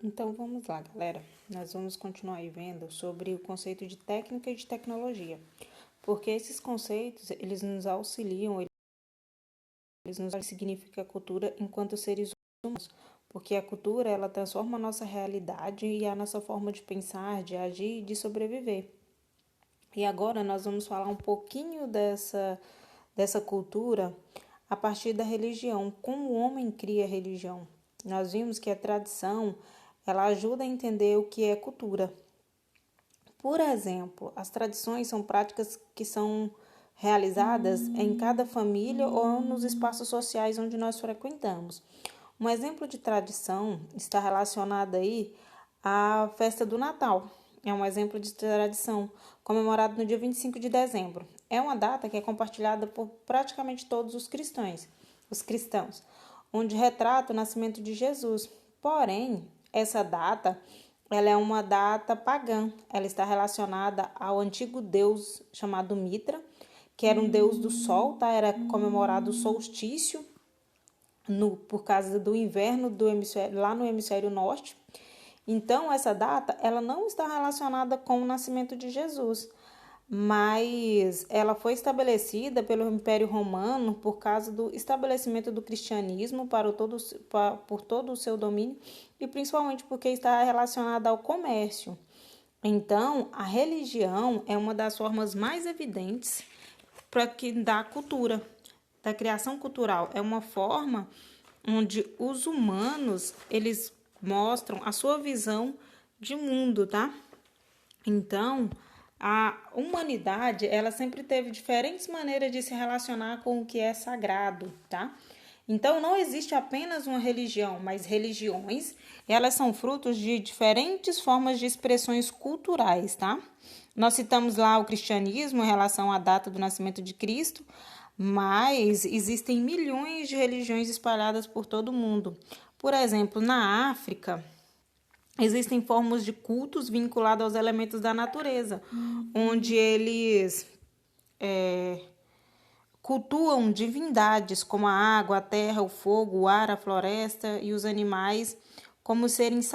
Então vamos lá, galera. Nós vamos continuar aí vendo sobre o conceito de técnica e de tecnologia. Porque esses conceitos, eles nos auxiliam, eles nos significam a cultura enquanto seres humanos. Porque a cultura, ela transforma a nossa realidade e a nossa forma de pensar, de agir e de sobreviver. E agora nós vamos falar um pouquinho dessa cultura a partir da religião, como o homem cria a religião. Nós vimos que a tradição, ela ajuda a entender o que é cultura. Por exemplo, as tradições são práticas que são realizadas em cada família ou nos espaços sociais onde nós frequentamos. Um exemplo de tradição está relacionado aí à festa do Natal. É um exemplo de tradição, comemorado no dia 25 de dezembro. É uma data que é compartilhada por praticamente todos os cristãos, onde retrata o nascimento de Jesus. Porém, essa data, ela é uma data pagã. Ela está relacionada ao antigo deus chamado Mitra, que era um deus do sol, tá? Era comemorado o solstício por causa do inverno lá no hemisfério norte. Então, essa data, ela não está relacionada com o nascimento de Jesus, mas ela foi estabelecida pelo Império Romano por causa do estabelecimento do cristianismo por todo o seu domínio e principalmente porque está relacionada ao comércio. Então, a religião é uma das formas mais evidentes da cultura, da criação cultural. É uma forma onde os humanos, eles mostram a sua visão de mundo, tá? Então, a humanidade, ela sempre teve diferentes maneiras de se relacionar com o que é sagrado, tá? Então, não existe apenas uma religião, mas religiões, elas são frutos de diferentes formas de expressões culturais, tá? Nós citamos lá o cristianismo em relação à data do nascimento de Cristo, mas existem milhões de religiões espalhadas por todo o mundo. Por exemplo, na África, existem formas de cultos vinculados aos elementos da natureza, onde eles cultuam divindades como a água, a terra, o fogo, o ar, a floresta e os animais como seres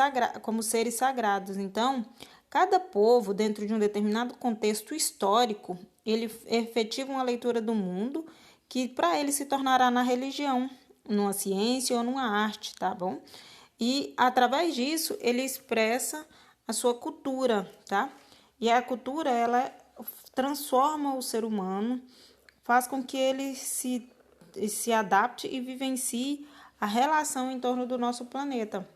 sagrados. Então, cada povo, dentro de um determinado contexto histórico, ele efetiva uma leitura do mundo que para ele se tornará na religião, numa ciência ou numa arte, tá bom? E através disso ele expressa a sua cultura, tá? E a cultura, ela transforma o ser humano, faz com que ele se adapte e vivencie a relação em torno do nosso planeta.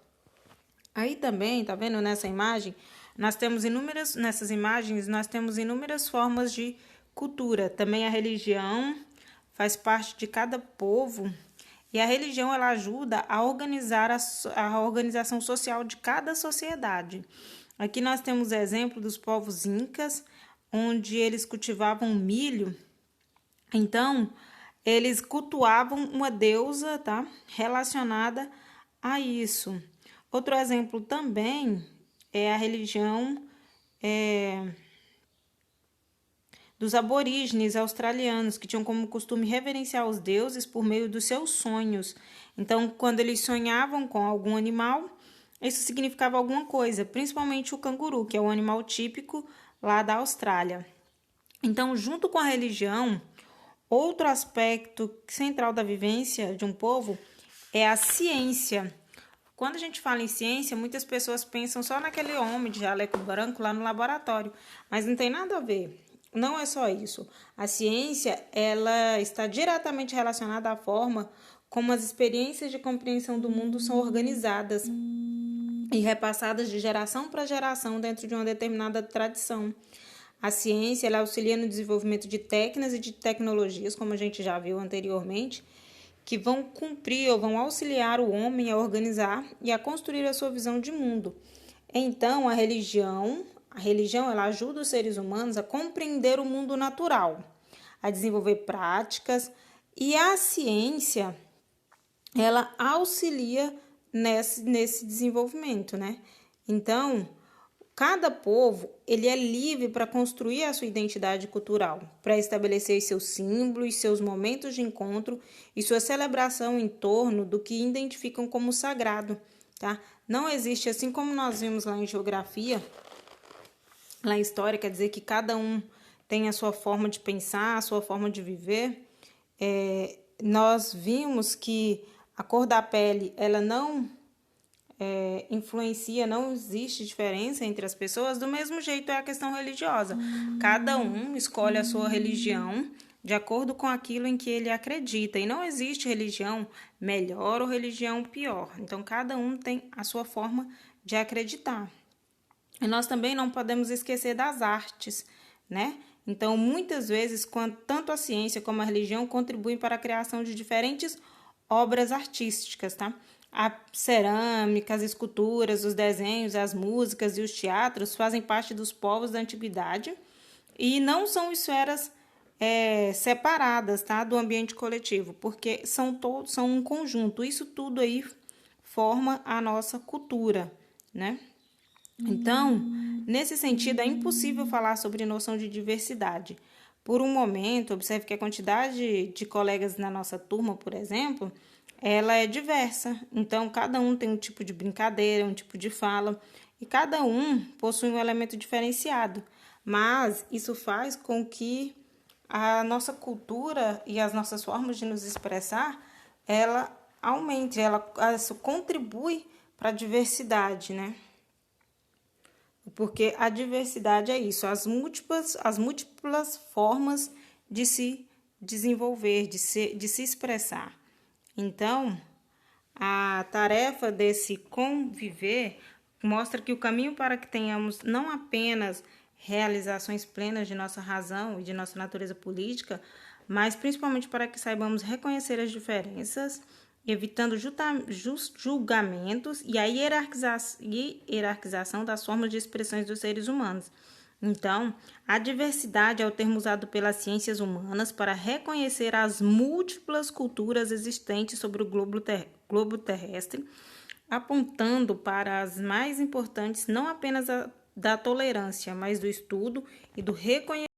Aí também, tá vendo nessa imagem, nessas imagens nós temos inúmeras formas de cultura. Também a religião faz parte de cada povo e a religião, ela ajuda a organizar a organização social de cada sociedade. Aqui nós temos exemplo dos povos incas, onde eles cultivavam milho. Então, eles cultuavam uma deusa, tá? Relacionada a isso. Outro exemplo também é a religião dos aborígenes australianos, que tinham como costume reverenciar os deuses por meio dos seus sonhos. Então, quando eles sonhavam com algum animal, isso significava alguma coisa, principalmente o canguru, que é o animal típico lá da Austrália. Então, junto com a religião, outro aspecto central da vivência de um povo é a ciência. Quando a gente fala em ciência, muitas pessoas pensam só naquele homem de jaleco branco lá no laboratório, mas não tem nada a ver. Não é só isso. A ciência, ela está diretamente relacionada à forma como as experiências de compreensão do mundo são organizadas e repassadas de geração para geração dentro de uma determinada tradição. A ciência, ela auxilia no desenvolvimento de técnicas e de tecnologias, como a gente já viu anteriormente, que vão cumprir ou vão auxiliar o homem a organizar e a construir a sua visão de mundo. Então, a religião, ela ajuda os seres humanos a compreender o mundo natural, a desenvolver práticas, e a ciência, ela auxilia nesse desenvolvimento, né? Então, cada povo, ele é livre para construir a sua identidade cultural, para estabelecer seus símbolos, seus momentos de encontro e sua celebração em torno do que identificam como sagrado, tá? Não existe, assim como nós vimos lá em geografia, lá em história, quer dizer que cada um tem a sua forma de pensar, a sua forma de viver. Nós vimos que a cor da pele, ela não influencia, não existe diferença entre as pessoas. Do mesmo jeito é a questão religiosa. Cada um escolhe a sua religião de acordo com aquilo em que ele acredita. E não existe religião melhor ou religião pior. Então, cada um tem a sua forma de acreditar. E nós também não podemos esquecer das artes, né? Então, muitas vezes, tanto a ciência como a religião contribuem para a criação de diferentes obras artísticas, tá? A cerâmica, as esculturas, os desenhos, as músicas e os teatros fazem parte dos povos da antiguidade e não são esferas separadas, tá, do ambiente coletivo, porque são um conjunto. Isso tudo aí forma a nossa cultura, né? Então, nesse sentido, é impossível falar sobre noção de diversidade. Por um momento, observe que a quantidade de colegas na nossa turma, por exemplo, ela é diversa. Então, cada um tem um tipo de brincadeira, um tipo de fala, e cada um possui um elemento diferenciado. Mas isso faz com que a nossa cultura e as nossas formas de nos expressar, ela aumente, ela contribui para a diversidade, né? Porque a diversidade é isso, as múltiplas formas de se desenvolver, de se expressar. Então, a tarefa desse conviver mostra que o caminho para que tenhamos não apenas realizações plenas de nossa razão e de nossa natureza política, mas principalmente para que saibamos reconhecer as diferenças, evitando julgamentos e a hierarquização das formas de expressões dos seres humanos. Então, a diversidade é o termo usado pelas ciências humanas para reconhecer as múltiplas culturas existentes sobre o globo terrestre, apontando para as mais importantes não apenas da tolerância, mas do estudo e do reconhecimento